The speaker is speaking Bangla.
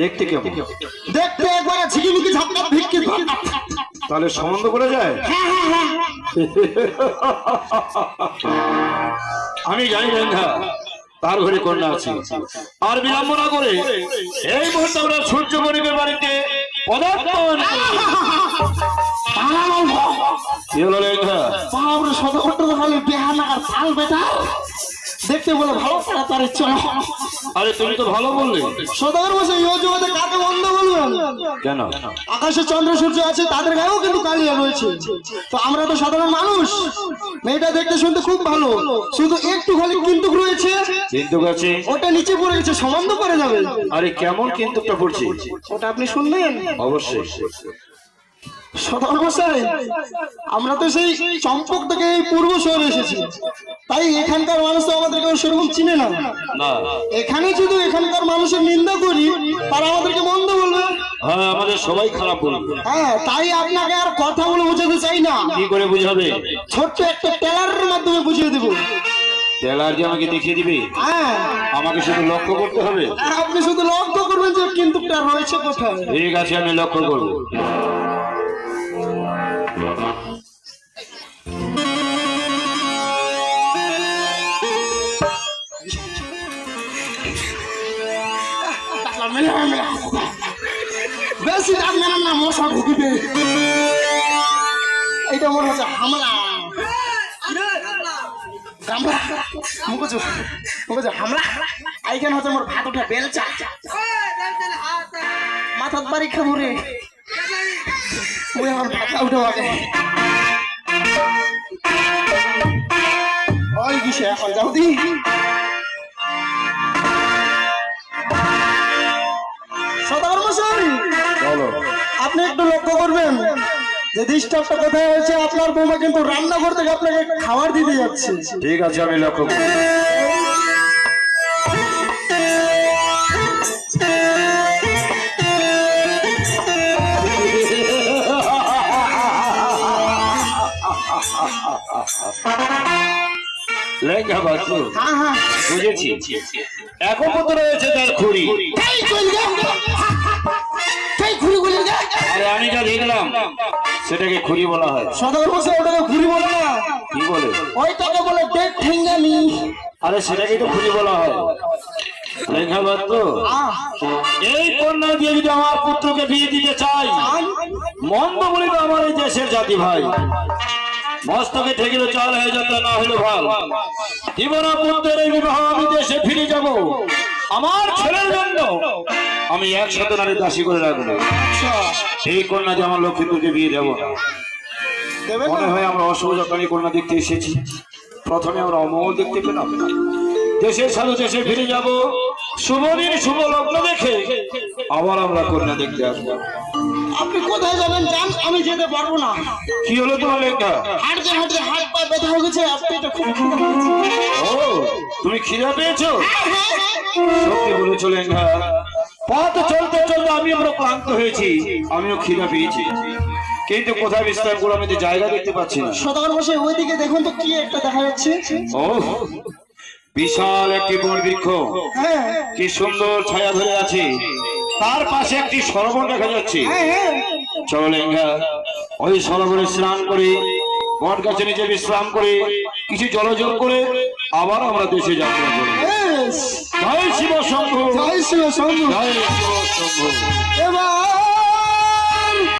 দেখতে কেমন? দেখতে একবারে ঝিকিমিকি ঝাপটা ভিক্ষি। তাহলে সম্বন্ধ করে যায়? আমি জানি না তার ঘরে কন্যা আছে। আর বিড়ম্বনা করে এই মুহূর্তে আমরা সূর্য গরিবের বাড়িতে পদার্পণ করি। কি হলো লেখা? বাবরে সদকট্ট খালি বেহানা আর ফাল বেটা দেখতে বলে ভালো তাড়াতাড়ি চলো। আরে তুমি তো ভালো বললে। সদাগর বসে ইয় জগতে কাকে বন্ধ বলবেন? কেন? আকাশে চন্দ্র সূর্য আছে, তাদের গায়েও কিন্তু কালিয়া রয়েছে। তো আমরা তো সাধারণ মানুষ, মেয়েটা দেখতে শুনতে খুব ভালো, শুধু একটু খালি কিন্তু রয়েছে। কিন্তু আছে ওটা নিচে পড়ে গেছে, সমান্ধ করে যাবে। আরে কেমন কিন্তুটা পড়ছে? ওটা আপনি শুনলেন? অবশ্যই। সদাগর মশাই, আমরা তো সেই চম্পক থেকে এই পূর্ব শহরে এসেছি, তাই এখানকার মানুষ তো আমাদেরকে সেরকম চিনে না। না, এখানে যদি এখানকার মানুষের নিন্দা করি তারা আমাদেরকে মন্দ বলবে। হ্যাঁ, আমাদের সবাই খারাপ বলবে। হ্যাঁ, তাই আপনাকে আর কথা বলে বোঝাতে চাই না। কি করে বুঝাবে? ছোট্ট একটা টেলারের মাধ্যমে বুঝিয়ে দেবো। টেলার যে আমাকে দেখিয়ে দিবে? হ্যাঁ, আমাকে শুধু লক্ষ্য করতে হবে। আপনি শুধু লক্ষ্য করবেন যে কিন্তু রয়েছে কোথায়। ঠিক আছে, আমি লক্ষ্য করবো। বেশি দাম মেলাম না, মশা ঢুকিবে। এইটা মনে হচ্ছে হামলা। হামলা এইখানে হচ্ছে মোর ভাত উঠা বেলচা, মাথার বাড়ি খাবো রে। ওই আমার ভাতা উঠে আগে ওই কিসে এখন যাও দি। সদাগর মশাই, আপনি একটু লক্ষ্য করবেন যে ডিস্টার্বটা কোথায় হয়েছে। আপনার বৌমা কিন্তু রান্নাঘর থেকে আপনাকে খাবার দিতে যাচ্ছে। ঠিক আছে, আমি লক্ষ্য করবো। লেখা বাচ্চু, বুঝেছি। একপত্র রয়েছে তার খুঁড়ি। আরে আমি যা দেখলাম সেটাকে খুঁড়ি বলা হয়। সদাগর মশাই, ওটাকে খুঁড়ি বলে না। কি বলে? ওইটাকে বলে পেট ঠেঙ্গানি। আরে সেটাকে তো খুঁড়ি বলা হয়। লেখা বাচ্চু, এই কন্যা দিয়ে যদি আমার পুত্রকে বিয়ে দিতে চাই, মন্দ বলি তো আমার এই দেশের জাতি ভাই। মস্তকে ঠেকিল চাল হয়ে যেত, না হলো ভাল। জীবনা পুত্রের এই বিবাহ আমি দেশে ফিরে যাব। আমার ছেলের জন্য আমি 100 নারী দাসী করে রাখবো। এই কন্যা যে আমার লক্ষ্মীপুরকে বিয়ে দেবো না। মনে হয় আমরা অসহজাতানি কন্যা দেখতে এসেছি। প্রথমে আমরা অমল দেখতে পেলাম, দেশের সাথে দেশে ফিরে যাব। শুভ দিন শুভ লগ্ন দেখে আবার আমরা কন্যা দেখতে আসবো। আপনি কোথায় যাবেন যান, আমি যেতে পারবো না। কি হলো তোমার লেখা? হাঁটতে হাঁটতে হাত পা ব্যথা হয়ে গেছে। আপনি এটা খুব ও, তুমি খিদা পেয়েছো? সত্যি বলেছো লেখা। পথ চলতে চলতে আমরা ক্লান্ত হয়েছি, আমিও খিদা পেয়েছি, কিন্তু কোথায় বিশ্রাম করে আমি তো জায়গা দেখতে পাচ্ছি না। সদাগর মশাই, ওইদিকে দেখুন তো কি একটা দেখা যাচ্ছে। ও, বিশাল একটি বট বৃক্ষ, কি সুন্দর ছায়া ধরে আছে। তার পাশে একটি সরোবর দেখা যাচ্ছে। চলো লেঙ্গা, ওই সরোবরে স্নান করে বট গাছে নিচে বিশ্রাম করে কিছু জলযোগ করে আবার আমরা দেশে যাত্রা করি। জয় শিব শম্ভু, জয় শিব শম্ভু। জয় শিব শম্ভু।